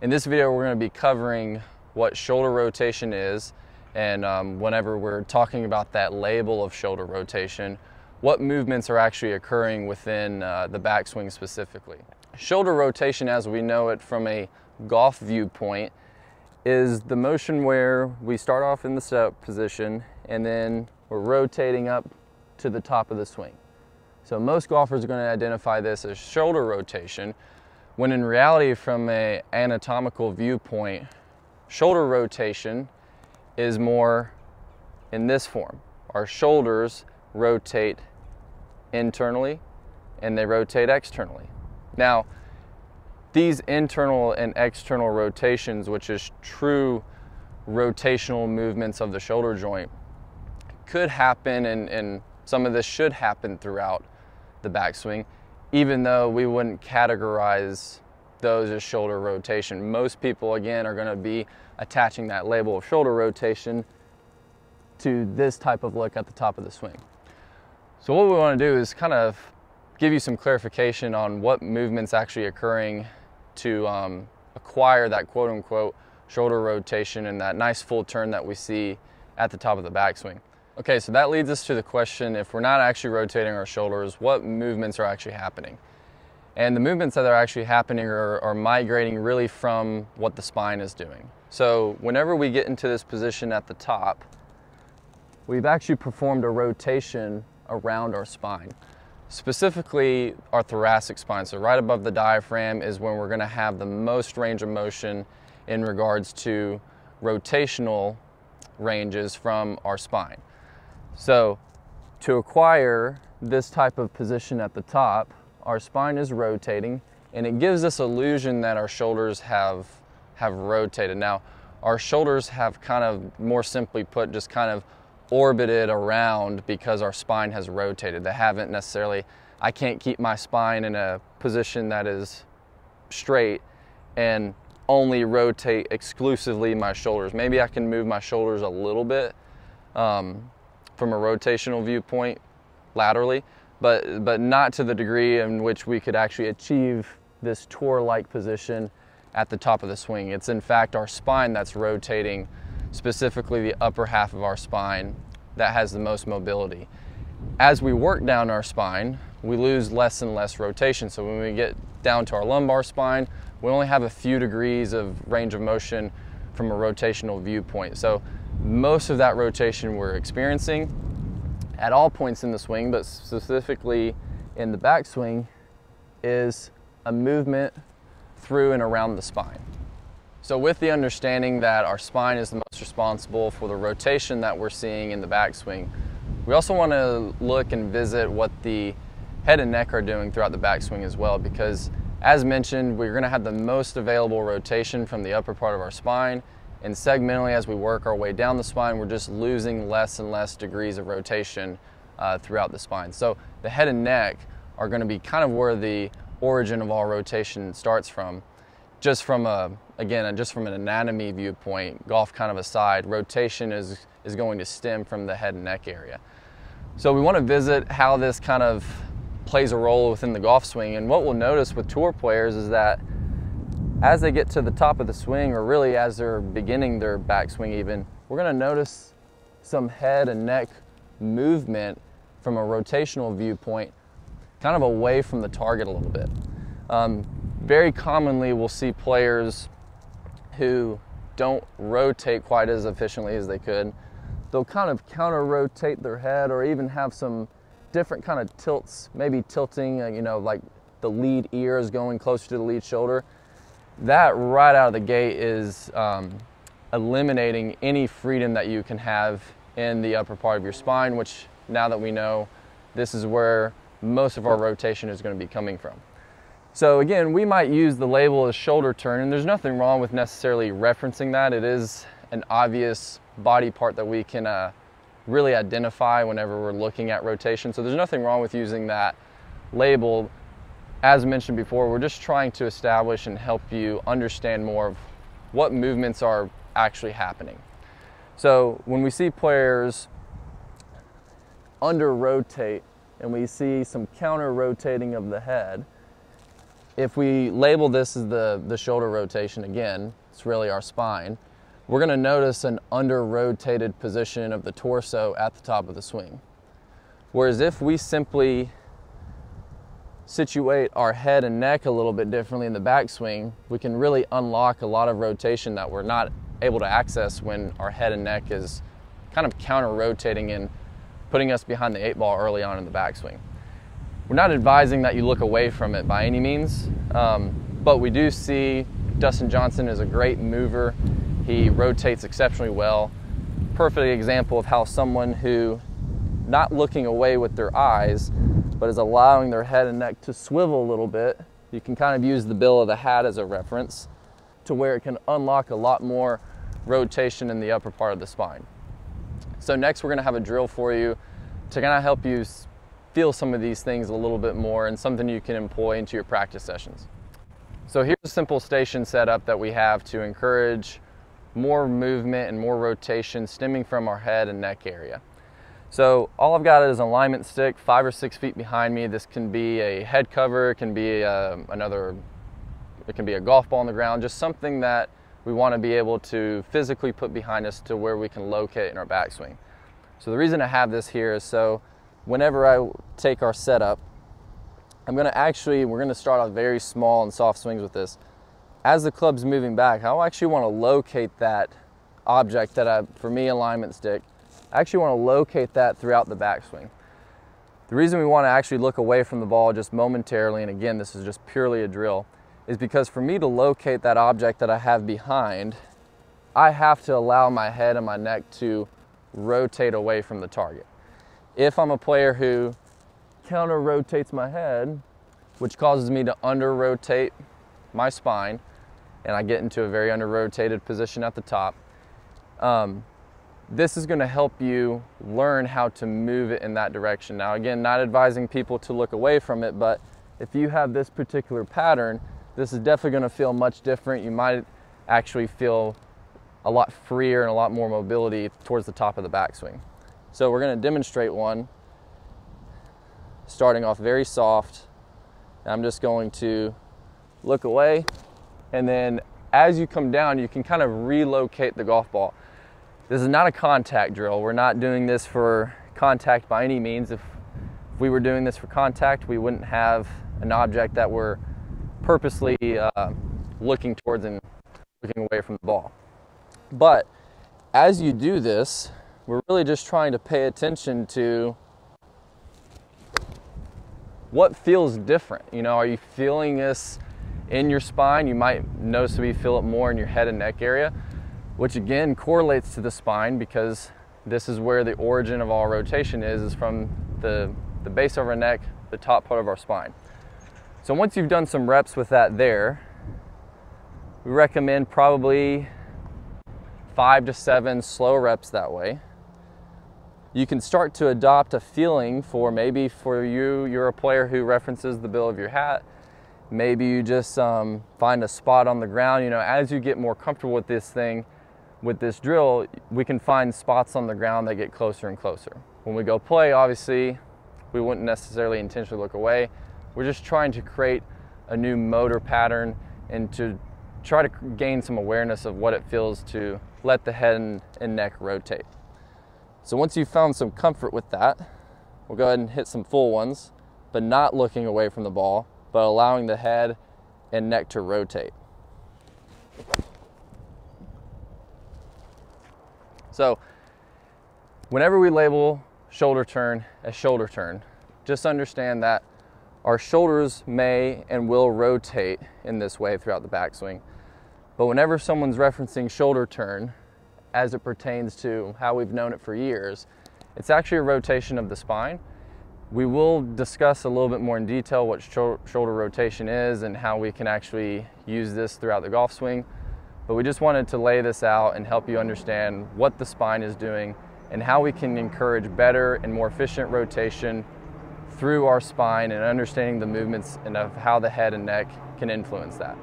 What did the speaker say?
In this video, we're going to be covering what shoulder rotation is, and whenever we're talking about that label of shoulder rotation, what movements are actually occurring within the backswing specifically. Shoulder rotation, as we know it from a golf viewpoint, is the motion where we start off in the setup position and then we're rotating up to the top of the swing. So most golfers are going to identify this as shoulder rotation, when in reality, from an anatomical viewpoint, shoulder rotation is more in this form. Our shoulders rotate internally and they rotate externally. Now, these internal and external rotations, which is true rotational movements of the shoulder joint, could happen, and some of this should happen throughout the backswing, even though we wouldn't categorize those as shoulder rotation. Most people, again, are going to be attaching that label of shoulder rotation to this type of look at the top of the swing. So what we want to do is kind of give you some clarification on what movements actually occurring to acquire that quote-unquote shoulder rotation and that nice full turn that we see at the top of the backswing. Okay, so that leads us to the question, if we're not actually rotating our shoulders, what movements are actually happening? And the movements that are actually happening are migrating really from what the spine is doing. So whenever we get into this position at the top, we've actually performed a rotation around our spine, specifically our thoracic spine. So right above the diaphragm is when we're going to have the most range of motion in regards to rotational ranges from our spine. So to acquire this type of position at the top, our spine is rotating, and it gives this illusion that our shoulders have rotated. Now, our shoulders have kind of, more simply put, just kind of orbited around because our spine has rotated. They haven't necessarily, I can't keep my spine in a position that is straight and only rotate exclusively my shoulders. Maybe I can move my shoulders a little bit from a rotational viewpoint laterally, but not to the degree in which we could actually achieve this tour-like position at the top of the swing. It's in fact our spine that's rotating, specifically the upper half of our spine, that has the most mobility. As we work down our spine, we lose less and less rotation. So when we get down to our lumbar spine, we only have a few degrees of range of motion from a rotational viewpoint. So most of that rotation we're experiencing at all points in the swing, but specifically in the backswing, is a movement through and around the spine. So with the understanding that our spine is the most responsible for the rotation that we're seeing in the backswing, we also want to look and visit what the head and neck are doing throughout the backswing as well, because as mentioned, we're going to have the most available rotation from the upper part of our spine, and segmentally as we work our way down the spine, we're just losing less and less degrees of rotation throughout the spine. So the head and neck are going to be kind of where the origin of all rotation starts from. Just from an anatomy viewpoint, golf kind of aside, rotation is going to stem from the head and neck area. So we want to visit how this kind of plays a role within the golf swing. And what we'll notice with tour players is that as they get to the top of the swing, or really as they're beginning their backswing even, we're going to notice some head and neck movement from a rotational viewpoint, kind of away from the target a little bit. Very commonly we'll see players who don't rotate quite as efficiently as they could. They'll kind of counter-rotate their head, or even have some different kind of tilts, maybe tilting, like the lead ear is going closer to the lead shoulder. That right out of the gate is eliminating any freedom that you can have in the upper part of your spine, which, now that we know, this is where most of our rotation is going to be coming from. So again, we might use the label as shoulder turn, and there's nothing wrong with necessarily referencing that. It is an obvious body part that we can really identify whenever we're looking at rotation. So there's nothing wrong with using that label. As mentioned before, we're just trying to establish and help you understand more of what movements are actually happening. So when we see players under rotate and we see some counter rotating of the head, if we label this as the shoulder rotation again, it's really our spine, we're going to notice an under-rotated position of the torso at the top of the swing. Whereas if we simply situate our head and neck a little bit differently in the backswing, we can really unlock a lot of rotation that we're not able to access when our head and neck is kind of counter-rotating and putting us behind the 8-ball early on in the backswing. We're not advising that you look away from it by any means, but we do see Dustin Johnson is a great mover. He rotates exceptionally well. Perfect example of how someone who, not looking away with their eyes, but is allowing their head and neck to swivel a little bit. You can kind of use the bill of the hat as a reference to where it can unlock a lot more rotation in the upper part of the spine. So next we're going to have a drill for you to kind of help you feel some of these things a little bit more, and something you can employ into your practice sessions. So here's a simple station setup that we have to encourage more movement and more rotation stemming from our head and neck area. So all I've got is an alignment stick 5 or 6 feet behind me. This can be a head cover, it can be it can be a golf ball on the ground, just something that we want to be able to physically put behind us to where we can locate in our backswing. So the reason I have this here is so whenever I take our setup, we're going to start off very small and soft swings with this. As the club's moving back, I actually want to locate that object that for me, alignment stick, I actually want to locate that throughout the backswing. The reason we want to actually look away from the ball just momentarily, and again, this is just purely a drill, is because for me to locate that object that I have behind, I have to allow my head and my neck to rotate away from the target. If I'm a player who counter rotates my head, which causes me to under rotate my spine, and I get into a very under rotated position at the top, this is going to help you learn how to move it in that direction. Now again, not advising people to look away from it, but if you have this particular pattern, this is definitely going to feel much different. You might actually feel a lot freer and a lot more mobility towards the top of the backswing. So we're going to demonstrate one, starting off very soft. I'm just going to look away, and then as you come down, you can kind of relocate the golf ball. This is not a contact drill. We're not doing this for contact by any means. If we were doing this for contact, we wouldn't have an object that we're purposely looking towards and looking away from the ball. But as you do this, we're really just trying to pay attention to what feels different. You know, are you feeling this in your spine? You might notice that you feel it more in your head and neck area, which again correlates to the spine, because this is where the origin of all rotation is from the base of our neck, the top part of our spine. So once you've done some reps with that there, we recommend probably 5 to 7 slow reps that way. You can start to adopt a feeling for maybe for you're a player who references the bill of your hat. Maybe you just find a spot on the ground. You know, as you get more comfortable with this thing, with this drill, we can find spots on the ground that get closer and closer. When we go play, obviously, we wouldn't necessarily intentionally look away. We're just trying to create a new motor pattern and to try to gain some awareness of what it feels to let the head and neck rotate. So once you've found some comfort with that, we'll go ahead and hit some full ones, but not looking away from the ball, but allowing the head and neck to rotate. So whenever we label shoulder turn as shoulder turn, just understand that our shoulders may and will rotate in this way throughout the backswing. But whenever someone's referencing shoulder turn, as it pertains to how we've known it for years, it's actually a rotation of the spine. We will discuss a little bit more in detail what shoulder rotation is and how we can actually use this throughout the golf swing. But we just wanted to lay this out and help you understand what the spine is doing and how we can encourage better and more efficient rotation through our spine, and understanding the movements and of how the head and neck can influence that.